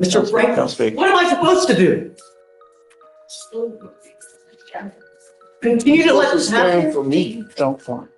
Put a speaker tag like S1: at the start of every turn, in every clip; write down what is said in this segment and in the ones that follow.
S1: Mr. Franco, what am I supposed to do? Continue to let this happen?
S2: For me, don't fall.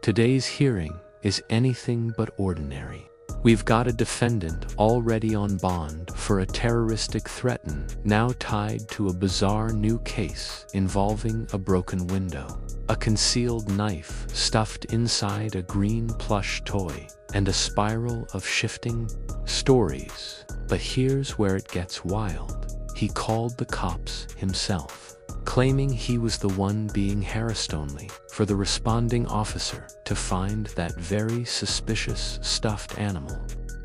S3: Today's hearing is anything but ordinary. We've got a defendant already on bond for a terroristic threat, now tied to a bizarre new case involving a broken window, a concealed knife stuffed inside a green plush toy, and a spiral of shifting stories. But here's where it gets wild. He called the cops himself, claiming he was the one being harassed, only for the responding officer to find that very suspicious stuffed animal.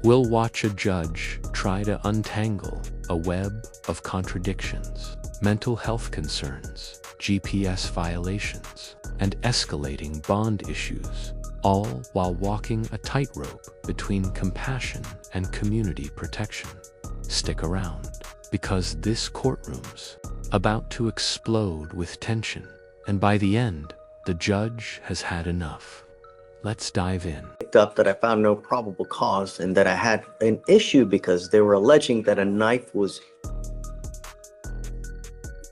S3: We'll watch a judge try to untangle a web of contradictions, mental health concerns, GPS violations, and escalating bond issues, all while walking a tightrope between compassion and community protection. Stick around, because this courtroom's about to explode with tension, and by the end, the judge has had enough. Let's dive in.
S1: Picked up that I found no probable cause and that I had an issue because they were alleging that a knife was,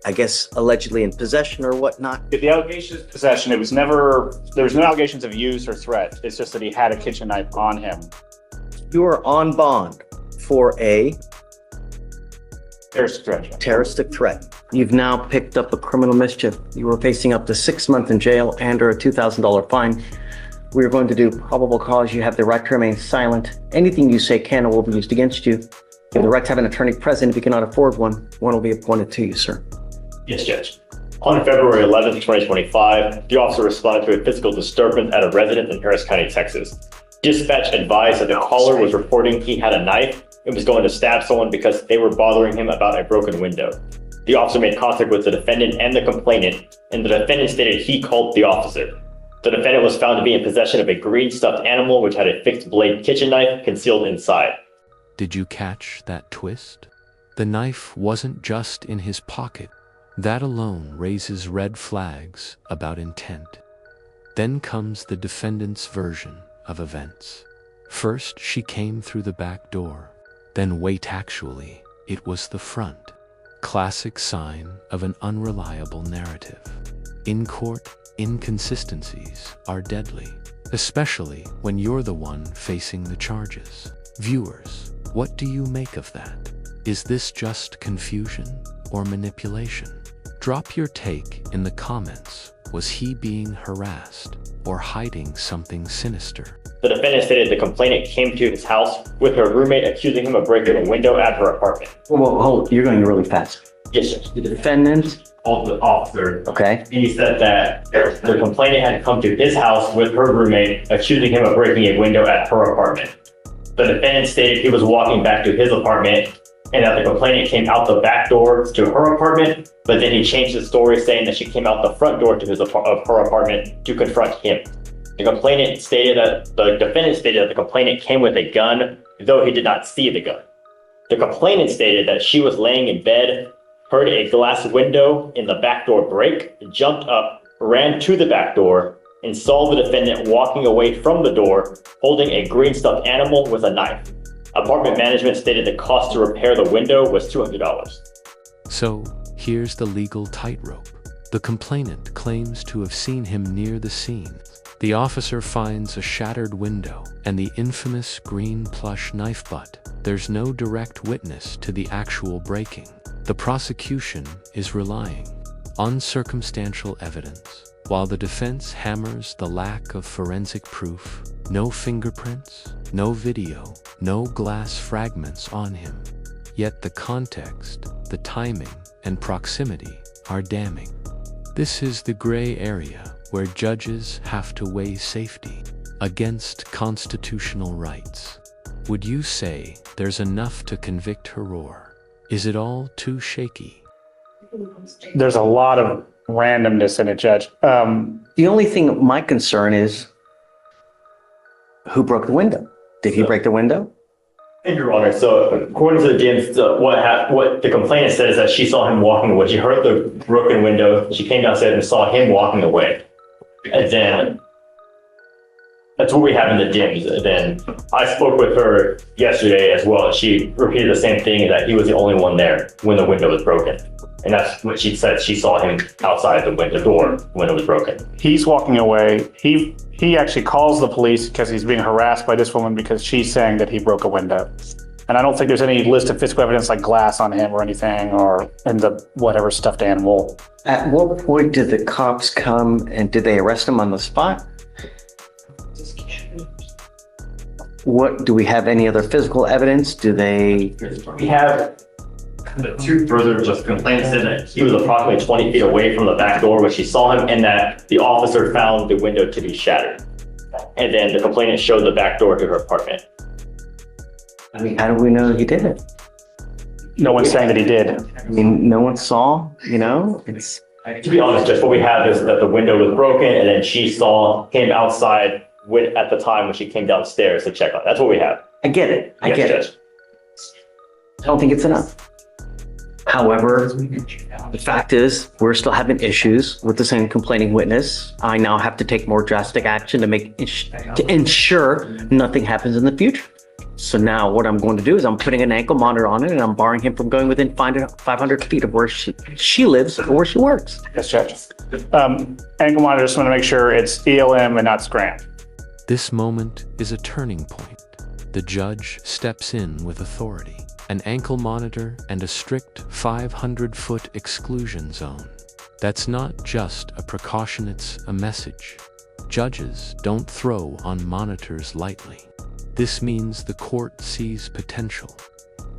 S1: I guess, allegedly in possession or whatnot.
S4: The allegation is possession. There was no allegations of use or threat. It's just that he had a kitchen knife on him.
S1: You are on bond for a
S4: terroristic threat.
S1: You've now picked up a criminal mischief. You were facing up to 6 months in jail and or a $2,000 fine. We are going to do probable cause. You have the right to remain silent. Anything you say can or will be used against you. You have the right to have an attorney present. If you cannot afford one will be appointed to you, sir.
S5: Yes, Judge. On February 11th, 2025, the officer responded to a physical disturbance at a residence in Harris County, Texas. Dispatch advised that the caller was reporting he had a knife and was going to stab someone because they were bothering him about a broken window. The officer made contact with the defendant and the complainant, and the defendant stated he called the officer. The defendant was found to be in possession of a green stuffed animal which had a fixed blade kitchen knife concealed inside.
S3: Did you catch that twist? The knife wasn't just in his pocket. That alone raises red flags about intent. Then comes the defendant's version of events. First, she came through the back door. Then wait, actually, it was the front. Classic sign of an unreliable narrative. In court, inconsistencies are deadly, especially when you're the one facing the charges. Viewers, what do you make of that? Is this just confusion or manipulation? Drop your take in the comments. Was he being harassed or hiding something sinister?
S5: The defendant stated the complainant came to his house with her roommate accusing him of breaking a window at her apartment.
S1: Whoa, hold, you're going really fast.
S5: Yes, sir.
S1: The defendant.
S5: The officer.
S1: Okay.
S5: He said that the complainant had come to his house with her roommate accusing him of breaking a window at her apartment. The defendant stated he was walking back to his apartment and that the complainant came out the back door to her apartment, but then he changed the story saying that she came out the front door to of her apartment to confront him. The defendant stated that the complainant came with a gun, though he did not see the gun. The complainant stated that she was laying in bed, heard a glass window in the back door break, jumped up, ran to the back door, and saw the defendant walking away from the door, holding a green stuffed animal with a knife. Apartment management stated the cost to repair the window was $200.
S3: So, here's the legal tightrope. The complainant claims to have seen him near the scene. The officer finds a shattered window and the infamous green plush knife butt. There's no direct witness to the actual breaking. The prosecution is relying on circumstantial evidence, while the defense hammers the lack of forensic proof. No fingerprints, no video, no glass fragments on him. Yet the context, the timing, and proximity are damning. This is the gray area where judges have to weigh safety against constitutional rights. Would you say there's enough to convict her, or is it all too shaky?
S4: There's a lot of randomness in it, Judge.
S1: The only thing, my concern is who broke the window? Did he break the window?
S5: And Your Honor, so according to the DMs, what the complainant said is that she saw him walking away. She heard the broken window. She came downstairs and saw him walking away. And then That's what we have in the DIMS. And then I spoke with her yesterday as well. She repeated the same thing, that he was the only one there when the window was broken. And that's what she said. She saw him outside the window door when it was broken.
S4: He's walking away. He actually calls the police because he's being harassed by this woman because she's saying that he broke a window. And I don't think there's any list of physical evidence like glass on him or anything, or in the whatever stuffed animal.
S1: At what point did the cops come and did they arrest him on the spot? What, do we have any other physical evidence? Do they?
S5: We have the two further just complaints said that he was approximately 20 feet away from the back door when she saw him, and that the officer found the window to be shattered. And then the complainant showed the back door to her apartment.
S1: I mean, how do we know he did it?
S4: No one's saying that he did.
S1: I mean, no one saw, you know, it's.
S5: To be honest, just what we have is that the window was broken, and then she saw him outside at the time when she came downstairs to check on it. That's what we have.
S1: I get it. I
S5: Yes,
S1: get
S5: Judge.
S1: it. I don't think it's enough. However, the fact is, we're still having issues with the same complaining witness. I now have to take more drastic action to ensure nothing happens in the future. So now what I'm going to do is I'm putting an ankle monitor on it and I'm barring him from going within 500 feet of where she lives or where she works.
S4: Yes, Judge. Ankle monitor, just want to make sure it's ELM and not scram.
S3: This moment is a turning point. The judge steps in with authority, an ankle monitor and a strict 500-foot exclusion zone. That's not just a precaution, it's a message. Judges don't throw on monitors lightly. This means the court sees potential,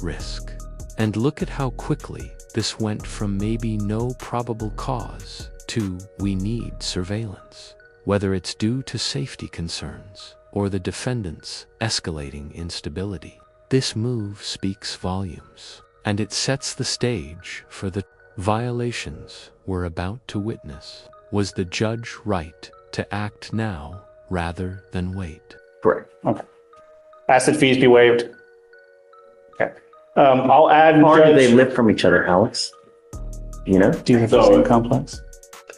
S3: risk. And look at how quickly this went from maybe no probable cause to we need surveillance, whether it's due to safety concerns or the defendant's escalating instability. This move speaks volumes, and it sets the stage for the violations we're about to witness. Was the judge right to act now rather than wait?
S1: Correct.
S4: Okay. Ask that fees be waived. Okay. I'll add.
S1: How far do
S4: Judge-
S1: they live from each other, Alex? You know?
S4: Do you have the
S5: So-
S4: same complex?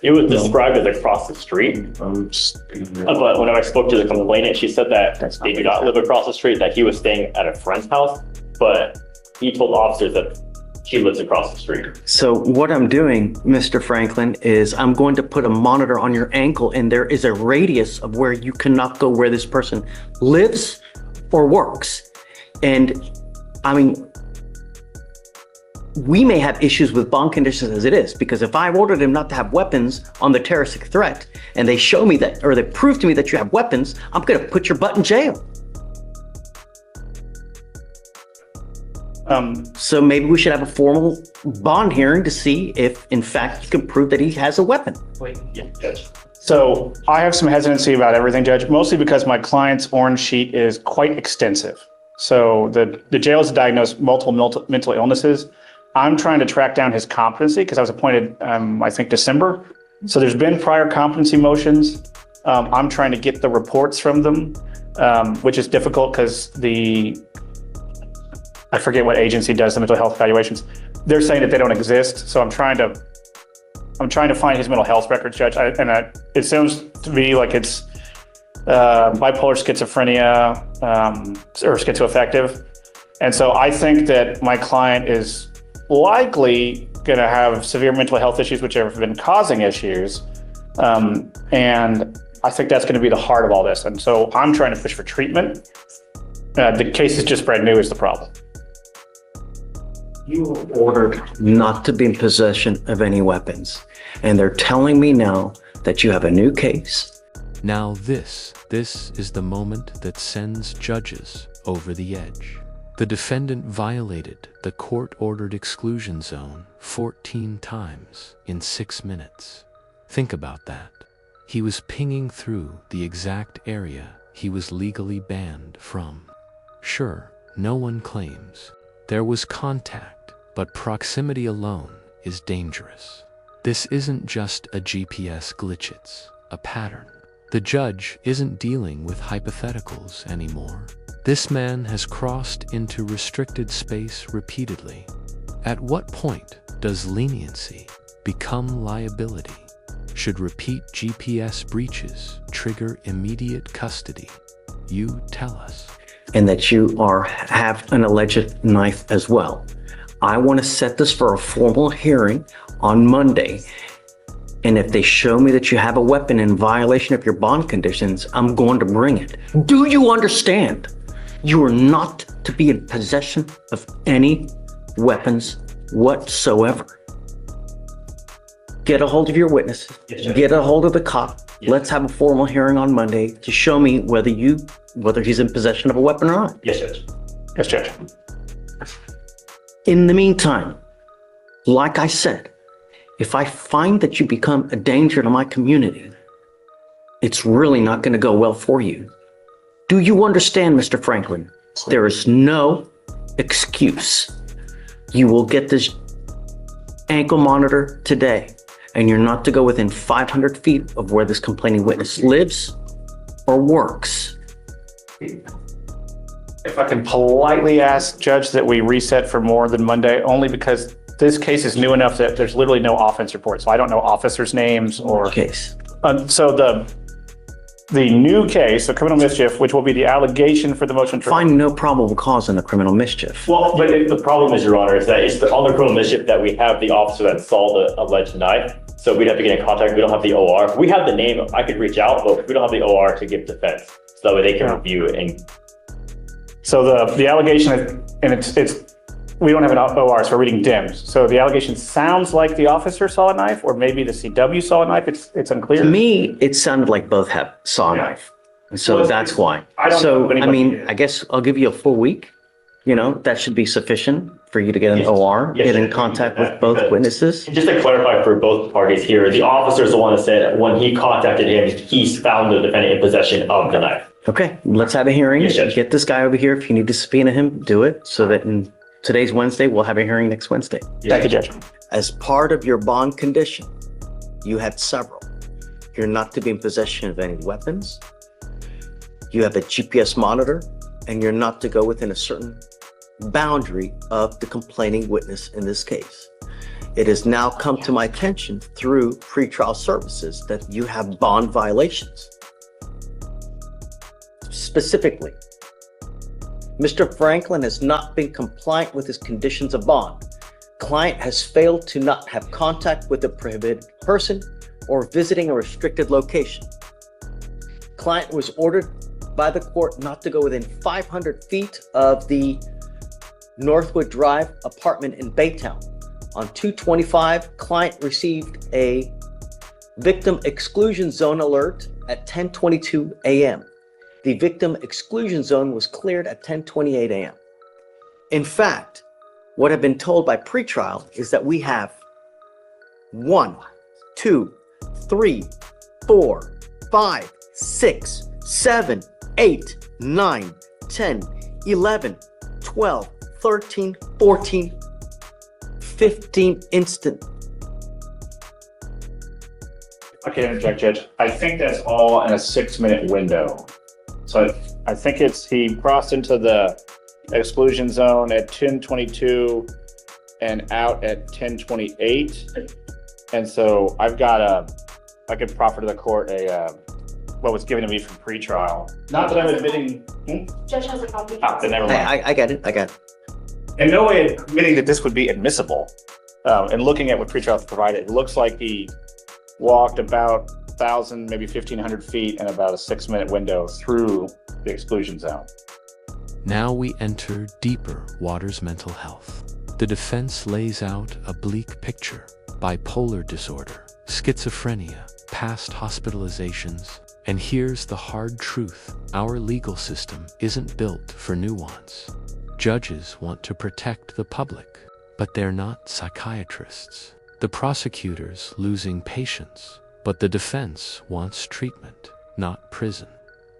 S5: It was described as across the street. But when I spoke to the complainant, she said that
S1: That's not
S5: they do
S1: what
S5: not
S1: he
S5: live across the street, that he was staying at a friend's house, but he told officers that she lives across the street.
S1: So what I'm doing, Mr. Franklin, is I'm going to put a monitor on your ankle and there is a radius of where you cannot go where this person lives or works. And I mean, we may have issues with bond conditions as it is, because if I ordered him not to have weapons on the terroristic threat and they show me that, or they prove to me that you have weapons, I'm going to put your butt in jail. So maybe we should have a formal bond hearing to see if, in fact, you can prove that he has a weapon.
S5: Yeah, Judge.
S4: So I have some hesitancy about everything, Judge, mostly because my client's orange sheet is quite extensive. So the jail has diagnosed multiple mental illnesses. I'm trying to track down his competency because I was appointed, I think, December. So there's been prior competency motions. I'm trying to get the reports from them, which is difficult because I forget what agency does the mental health evaluations. They're saying that they don't exist. So I'm trying to find his mental health records, Judge. It sounds to me like it's bipolar schizophrenia or schizoaffective. And so I think that my client is likely going to have severe mental health issues, which have been causing issues. And I think that's going to be the heart of all this. And so I'm trying to push for treatment. The case is just brand new is the problem.
S1: You were ordered not to be in possession of any weapons. And they're telling me now that you have a new case.
S3: Now this is the moment that sends judges over the edge. The defendant violated the court-ordered exclusion zone 14 times in 6 minutes. Think about that. He was pinging through the exact area he was legally banned from. Sure, no one claims there was contact, but proximity alone is dangerous. This isn't just a GPS glitch, it's a pattern. The judge isn't dealing with hypotheticals anymore. This man has crossed into restricted space repeatedly. At what point does leniency become liability? Should repeat GPS breaches trigger immediate custody? You tell us.
S1: And that you have an alleged knife as well. I want to set this for a formal hearing on Monday. And if they show me that you have a weapon in violation of your bond conditions, I'm going to bring it. Do you understand? You are not to be in possession of any weapons whatsoever. Get a hold of your witnesses.
S5: Yes, Judge.
S1: Get a hold of the cop.
S5: Yes.
S1: Let's have a formal hearing on Monday to show me whether he's in possession of a weapon or not.
S5: Yes, Judge.
S4: Yes, Judge.
S1: In the meantime, like I said, if I find that you become a danger to my community, it's really not going to go well for you. Do you understand, Mr. Franklin? There is no excuse. You will get this ankle monitor today, and you're not to go within 500 feet of where this complaining witness lives or works.
S4: If I can politely ask, Judge, that we reset for more than Monday, only because this case is new enough that there's literally no offense report. So I don't know officers' names or...
S1: Case.
S4: So the new case, the criminal mischief, which will be the allegation for the motion to...
S1: Find no probable cause in the criminal mischief.
S5: Well, but the problem is, Your Honor, is that it's on the criminal mischief that we have the officer that saw the alleged knife. So we'd have to get in contact. We don't have the OR. We have the name. I could reach out, but we don't have the OR to give defense. So that way they can review it. And
S4: So the allegation is, and it's we don't have an OR, so we're reading DIMS. So the allegation sounds like the officer saw a knife, or maybe the CW saw a knife. It's unclear.
S1: To me, it sounded like both saw a knife. And so
S5: Well,
S1: that's why.
S5: I don't know
S1: So,
S5: if
S1: I
S5: anybody
S1: mean,
S5: did.
S1: I guess I'll give you a full week. That should be sufficient for you to get an
S5: Yes.
S1: OR,
S5: Yes,
S1: get in
S5: sir.
S1: contact with
S5: Because-
S1: both witnesses.
S5: just to clarify for both parties here, the officer is the one that said when he contacted him, he's found the defendant in possession of the knife.
S1: Okay, let's have a hearing.
S5: Yes, Judge.
S1: Get this guy over here. If you need to subpoena him, do it. So that today's Wednesday, we'll have a hearing next Wednesday.
S4: Thank you, Judge.
S1: As part of your bond condition, you had several. You're not to be in possession of any weapons. You have a GPS monitor, and you're not to go within a certain boundary of the complaining witness in this case. It has now come to my attention through pretrial services that you have bond violations. Specifically, Mr. Franklin has not been compliant with his conditions of bond. Client has failed to not have contact with a prohibited person or visiting a restricted location. Client was ordered by the court not to go within 500 feet of the Northwood Drive apartment in Baytown. On 2/25, client received a victim exclusion zone alert at 10:22 a.m. The victim exclusion zone was cleared at 10:28 a.m. In fact, what I've been told by pretrial is that we have 1, 2, 3, 4, 5, 6, 7, 8, 9, 10, 11, 12, 13, 14, 15 instant.
S4: Okay, interject, Judge. I think that's all in a 6-minute window. So I think he crossed into the exclusion zone at 10:22 and out at 10:28. And so I could proffer to the court what was given to me from pretrial. Not that I'm admitting.
S2: Judge has a copy.
S4: Then never mind.
S1: I get it.
S4: In no way admitting that this would be admissible. And looking at what pretrial provided, it looks like he walked about 1,000, maybe 1,500 feet in about a 6-minute window through the exclusion zone.
S3: Now we enter deeper Waters' mental health. The defense lays out a bleak picture: bipolar disorder, schizophrenia, past hospitalizations. And here's the hard truth: our legal system isn't built for nuance. Judges want to protect the public, but they're not psychiatrists. The prosecutor's losing patience, but the defense wants treatment, not prison.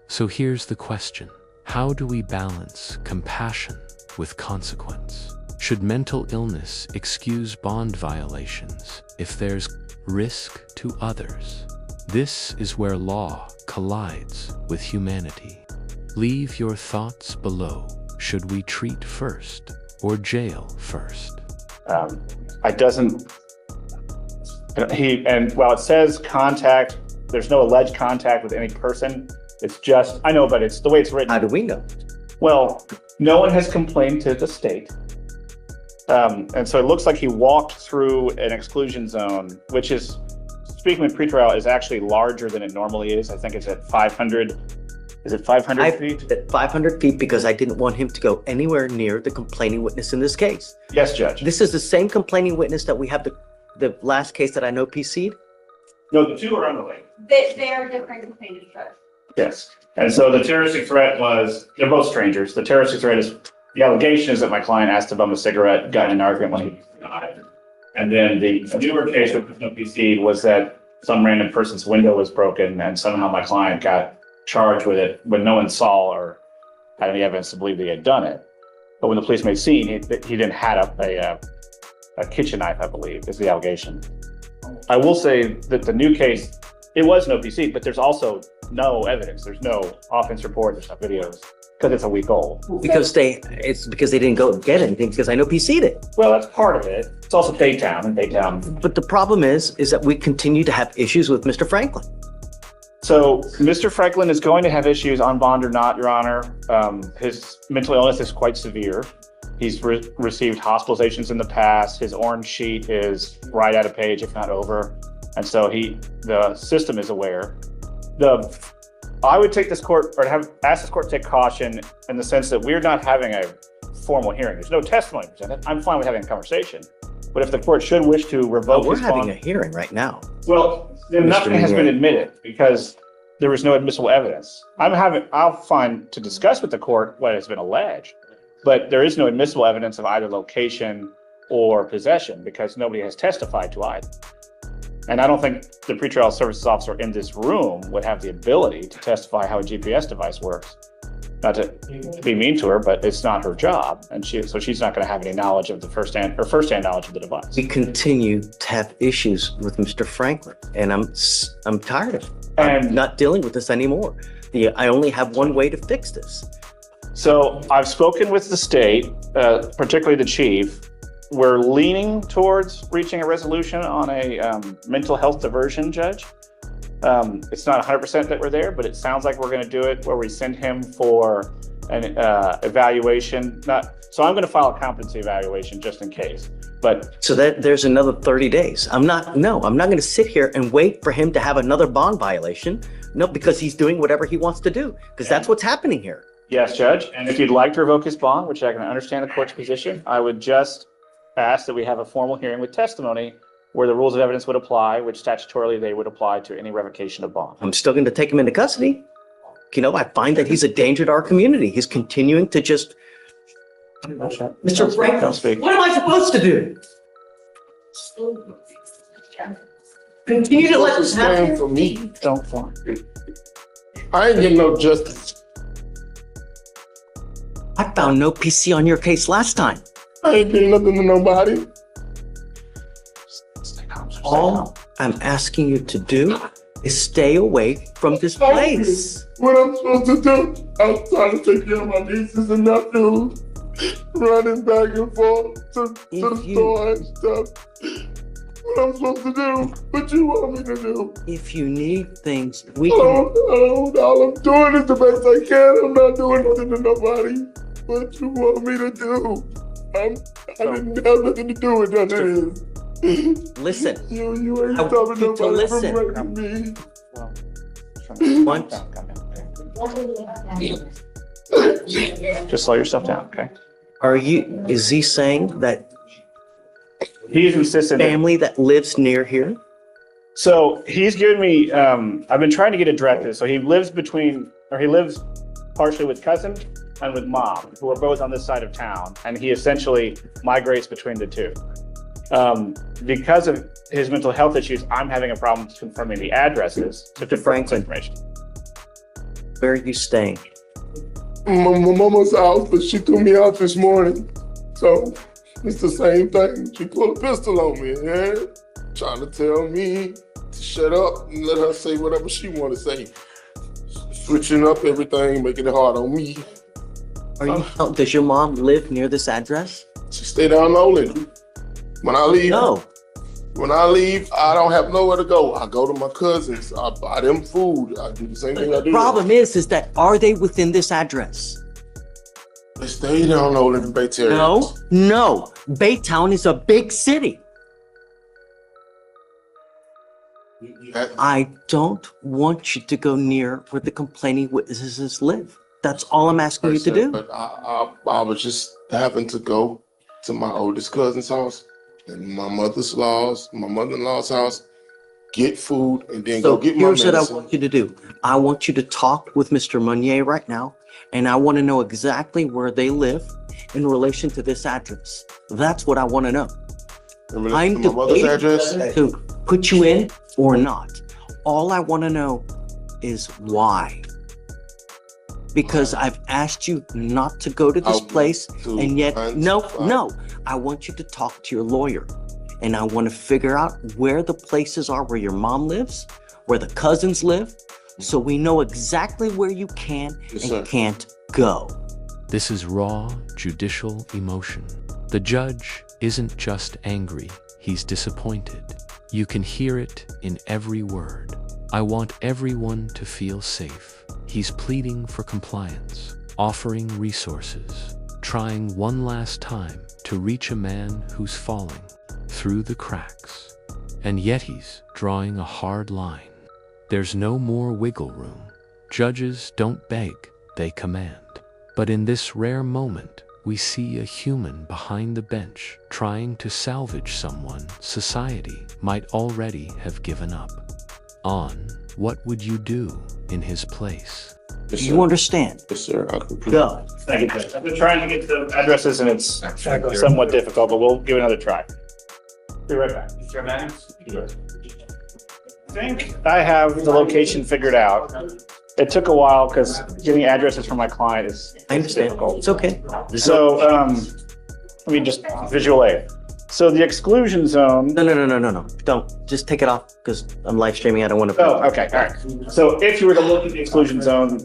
S3: So here's the question: how do we balance compassion with consequence? Should mental illness excuse bond violations if there's risk to others? This is where law collides with humanity. Leave your thoughts below. Should we treat first or jail first?
S4: And while it says contact, there's no alleged contact with any person. It's just, I know, but it's the way it's written.
S1: How do we know?
S4: Well, no one has complained to the state. And so it looks like he walked through an exclusion zone, which is, speaking with pretrial, is actually larger than it normally is. I think it's at 500. Is it 500 feet?
S1: At 500 feet because I didn't want him to go anywhere near the complaining witness in this case.
S4: Yes, Judge.
S1: This is the same complaining witness that we have the last case that I know PC'd.
S4: No, the two are unrelated.
S2: They are different complainants, Judge.
S4: Yes. And so the terroristic threat was, they're both strangers. The terroristic threat is, the allegation is that my client asked to bum a cigarette, got in an argument when he died. And then the newer case with no PC was that some random person's window was broken and somehow my client got charged with it when no one saw or had any evidence to believe that he had done it. But when the police made scene, he didn't have a kitchen knife, I believe, is the allegation. I will say that the new case, it was no PC, but there's also no evidence. There's no offense report, there's no videos, because it's a week old.
S1: Because it's because they didn't go get anything because I know PC'd it.
S4: Well, that's part of it. It's also Baytown, and Baytown.
S1: But the problem is that we continue to have issues with Mr. Franklin.
S4: So Mr. Franklin is going to have issues on bond or not, Your Honor. His mental illness is quite severe. He's received hospitalizations in the past. His orange sheet is right at a page, if not over. And so the system is aware. I would take this court, or ask this court to take caution in the sense that we're not having a formal hearing. There's no testimony presented. I'm fine with having a conversation. But if the court should wish to revoke
S1: We're
S4: his bond,
S1: having a hearing right now.
S4: well, then nothing has been admitted because there was no admissible evidence. I'll find to discuss with the court what has been alleged, but there is no admissible evidence of either location or possession because nobody has testified to either. And I don't think the pretrial services officer in this room would have the ability to testify how a GPS device works. Not to be mean to her, but it's not her job. And so she's not going to have any knowledge of the first-hand knowledge of the device. We
S1: continue to have issues with Mr. Franklin, and I'm tired of it.
S4: And
S1: I'm not dealing with this anymore. I only have one way to fix this.
S4: So I've spoken with the state, particularly the chief. We're leaning towards reaching a resolution on a mental health diversion, Judge. It's not 100% that we're there, but it sounds like we're going to do it where we send him for an evaluation. So I'm going to file a competency evaluation just in case. But
S1: so that there's another 30 days. I'm not going to sit here and wait for him to have another bond violation. No, because he's doing whatever he wants to do, because that's what's happening here.
S4: Yes, Judge. And if you'd like to revoke his bond, which I can understand the court's position, I would just ask that we have a formal hearing with testimony where the rules of evidence would apply, which statutorily they would apply to any revocation of bond.
S1: I'm still going to take him into custody. I find that he's a danger to our community. He's continuing to just... Mr. Franklin, what am I supposed to do? Continue to let this happen?
S6: For me,
S4: Don't form.
S6: I ain't getting no justice.
S1: I found no PC on your case last time.
S6: I ain't getting nothing to nobody.
S1: All I'm asking you to do is stay away from this place.
S6: What I'm supposed to do? I'm trying to take care of my nieces and nephews, running back and forth to the store and stuff. What I'm supposed to do? What you want me to do?
S1: If you need things, we can...
S6: All I'm doing is the best I can. I'm not doing nothing to nobody. What you want me to do? I didn't have nothing to do with none of this.
S1: Listen.
S6: You ain't
S1: I want
S6: stopping
S1: you to
S6: nobody from
S1: listen.
S6: raping me.
S1: Once,
S4: Just slow yourself down, okay?
S1: is he saying that
S4: He's insistent.
S1: family that lives near here?
S4: So he's given me, I've been trying to get it directed. So he lives partially with cousin and with mom, who are both on this side of town. And he essentially migrates between the two. Because of his mental health issues, I'm having a problem confirming the addresses to confirm this information.
S1: Where are you staying?
S6: My mama's house, but she threw me out this morning. So it's the same thing. She pulled a pistol on me, yeah? Trying to tell me to shut up and let her say whatever she want to say. Switching up everything, making it hard on me.
S1: Does your mom live near this address?
S6: She stay down Lowland. When I leave,
S1: No.
S6: When I leave, I don't have nowhere to go. I go to my cousins. I buy them food. I do the same thing I
S1: The
S6: do.
S1: problem is that are they within this address?
S6: They stay down low living Bay Terrace.
S1: No. Baytown is a big city. I don't want you to go near where the complaining witnesses live. That's all I'm asking you to do.
S6: But I was just having to go to my oldest cousin's house and my mother-in-law's house, get food, and then
S1: So
S6: go get my
S1: here's what I
S6: medicine.
S1: want you to do. I want you to talk with Mr. Meunier right now, and I want to know exactly where they live in relation to this address. That's what I want to know.
S6: In relation
S1: I'm
S6: to my mother's
S1: debating
S6: address.
S1: to put you in or not. All I want to know is why. Because I've asked you not to go to this place, and yet, no. I want you to talk to your lawyer, and I want to figure out where the places are where your mom lives, where the cousins live, so we know exactly where you can and can't go.
S3: This is raw judicial emotion. The judge isn't just angry, he's disappointed. You can hear it in every word. I want everyone to feel safe. He's pleading for compliance, offering resources, trying one last time to reach a man who's falling through the cracks. And yet he's drawing a hard line. There's no more wiggle room. Judges don't beg, they command. But in this rare moment, we see a human behind the bench trying to salvage someone society might already have given up on. What would you do in his place?
S1: Do you understand?
S6: Yes, sir. I can
S1: Go.
S4: Thank you, Judge. I've been trying to get to addresses and it's somewhat difficult, but we'll give it another try. Be right back. I think I have the location figured out. It took a while because getting addresses from my client is
S1: I understand.
S4: difficult.
S1: It's okay.
S4: So, let me just visual aid. So the exclusion zone.
S1: No. Don't. Just take it off because I'm live streaming. I don't want to.
S4: Oh, okay. All right. So if you were to look at the exclusion zone,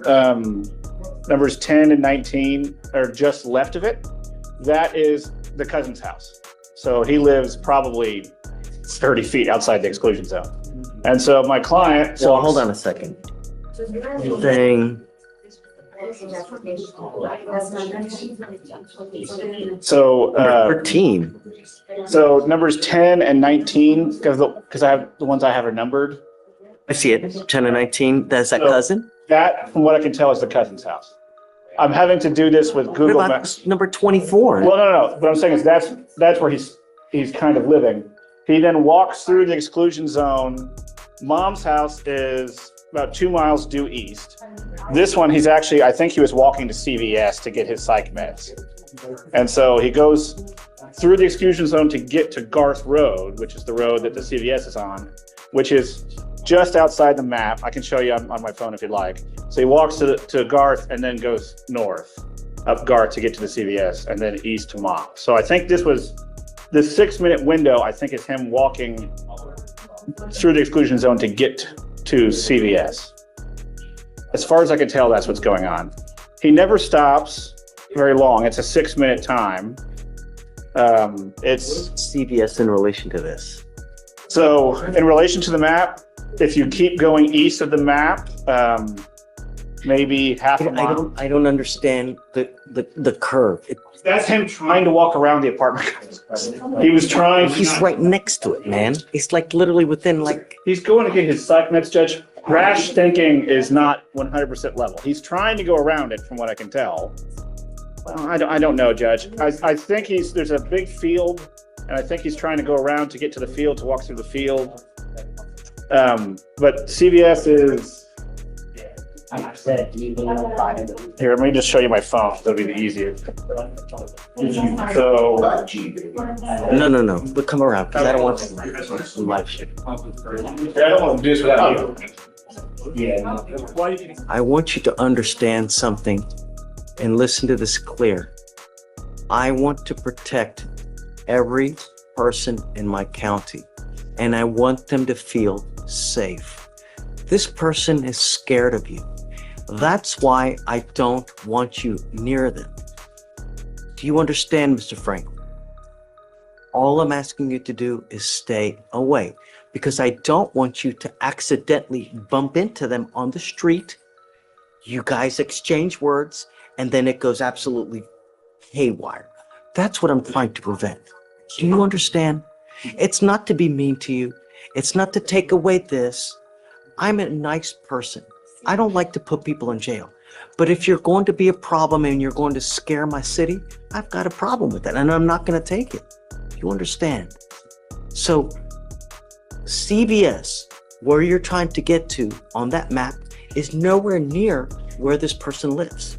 S4: numbers 10 and 19 are just left of it. That is the cousin's house. So he lives probably 30 feet outside the exclusion zone. And so my client.
S1: So
S4: walks-
S1: hold on a second. You're saying
S4: So,
S1: 13.
S4: so numbers 10 and 19, because I have the ones I have are numbered.
S1: I see it. 10 and 19. That's that
S4: So-
S1: cousin.
S4: That, from what I can tell, is the cousin's house. I'm having to do this with
S1: What
S4: Google
S1: about
S4: Maps.
S1: number 24?
S4: Well, no. What I'm saying is that's where he's kind of living. He then walks through the exclusion zone. Mom's house is about 2 miles due east. This one, I think he was walking to CVS to get his psych meds. And so he goes through the exclusion zone to get to Garth Road, which is the road that the CVS is on, which is just outside the map. I can show you on my phone if you'd like. So he walks to Garth and then goes north up Garth to get to the CVS and then east to Mom. So I think this 6-minute window, I think is him walking through the exclusion zone to get to CVS. As far as I can tell, that's what's going on. He never stops very long. It's a 6-minute time. It's
S1: CVS in relation to this.
S4: so in relation to the map, if you keep going east of the map, maybe half a mile.
S1: I don't understand the curve.
S4: That's him trying to walk around the apartment. He was trying.
S1: He's right next to it, man. It's like literally within like.
S4: He's going to get his psych meds, Judge. Rash thinking is not 100% level. He's trying to go around it, from what I can tell. Well, I don't know, Judge. I think there's a big field, and I think he's trying to go around to get to the field, to walk through the field. But CVS is. Here, let me just show you my phone. That'll be the easiest. So.
S1: No. But come around because I don't want to live stream.
S4: I don't want to do this without you.
S1: I want you to understand something and listen to this clear. I want to protect every person in my county, and I want them to feel safe. This person is scared of you. That's why I don't want you near them. Do you understand, Mr. Franklin? All I'm asking you to do is stay away because I don't want you to accidentally bump into them on the street. You guys exchange words and then it goes absolutely haywire. That's what I'm trying to prevent. Do you understand? It's not to be mean to you. It's not to take away this. I'm a nice person. I don't like to put people in jail. But if you're going to be a problem and you're going to scare my city, I've got a problem with that and I'm not going to take it. You understand? So CVS, where you're trying to get to on that map, is nowhere near where this person lives.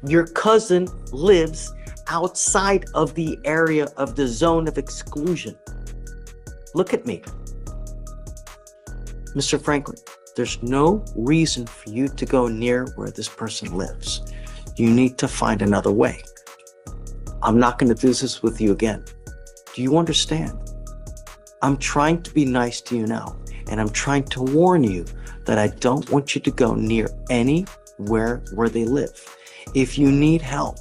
S1: Your cousin lives outside of the area of the zone of exclusion. Look at me. Mr. Franklin, there's no reason for you to go near where this person lives. You need to find another way. I'm not going to do this with you again. Do you understand? I'm trying to be nice to you now, and I'm trying to warn you that I don't want you to go near anywhere where they live. If you need help,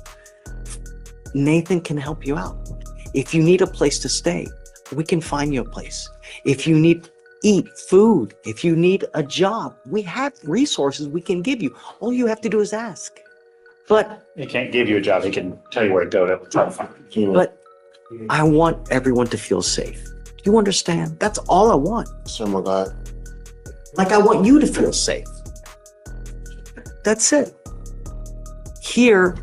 S1: Nathan can help you out. If you need a place to stay, we can find you a place. If you need eat food, if you need a job, we have resources we can give you. All you have to do is ask. But
S4: He can't give you a job. He can tell you where to go to try to find it.
S1: but I want everyone to feel safe. Do you understand? That's all I want.
S6: Oh my God.
S1: Like I want you to feel safe. That's it. Here,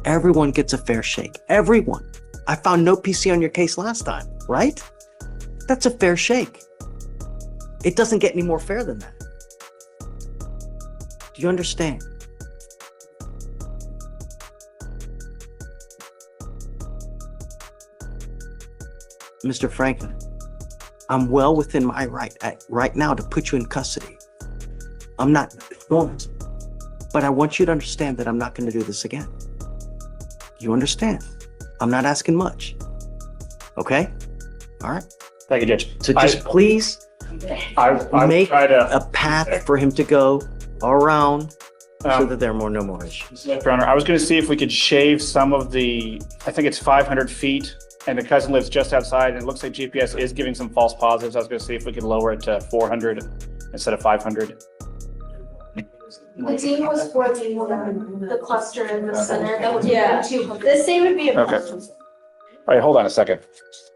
S1: everyone gets a fair shake. Everyone. I found no PC on your case last time, right? That's a fair shake. It doesn't get any more fair than that. Do you understand? Mr. Franklin, I'm well within my right now to put you in custody. I'm not going to, but I want you to understand that I'm not going to do this again. You understand? I'm not asking much. Okay? All right?
S4: Thank you, Judge.
S1: So just please
S4: I
S1: make
S4: try to,
S1: a path for him to go around so
S4: um,
S1: that there are no more issues.
S4: Your Honor, I was going to see if we could shave some of the, I think it's 500 feet, and the cousin lives just outside, and it looks like GPS is giving some false positives. I was going to see if we could lower it to 400 instead of 500.
S2: The team was for the cluster in the center, that would be
S7: Yeah.
S2: 200.
S7: The same would be a
S4: Okay. All right, hold on a second.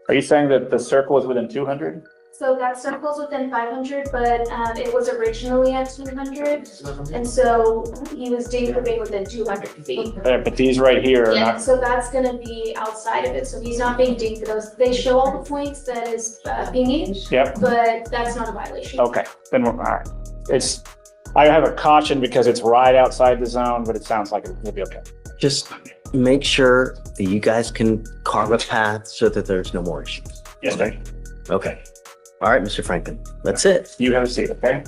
S4: Are you saying that the circle is within 200?
S2: So that circle's within 500, but it was originally at 200. And so he was deemed to be within 200 feet.
S4: But these right here are
S2: Yeah,
S4: not,
S2: so that's gonna be outside of it, so he's not being deemed for those. They show all the points that is being,
S4: yep,
S2: but that's not a violation.
S4: okay, then we're, all right. It's, I have a caution because it's right outside the zone, but it sounds like it'll be okay.
S1: Just make sure that you guys can carve a path so that there's no more issues.
S4: Yes, sir.
S1: Okay. All right, Mr. Franklin, that's it.
S4: You have a seat, okay?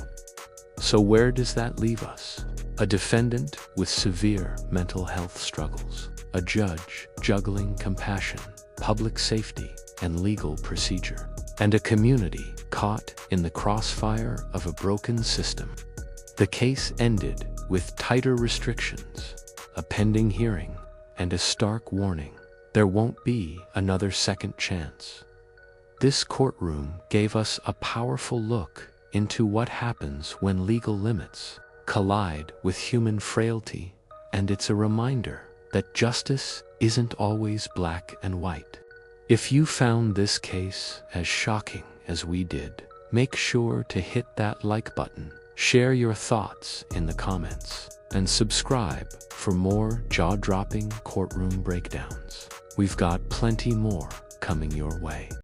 S3: So where does that leave us? A defendant with severe mental health struggles, a judge juggling compassion, public safety, and legal procedure, and a community caught in the crossfire of a broken system. The case ended with tighter restrictions, a pending hearing, and a stark warning: there won't be another second chance. This courtroom gave us a powerful look into what happens when legal limits collide with human frailty, and it's a reminder that justice isn't always black and white. If you found this case as shocking as we did, make sure to hit that like button, share your thoughts in the comments, and subscribe for more jaw-dropping courtroom breakdowns. We've got plenty more coming your way.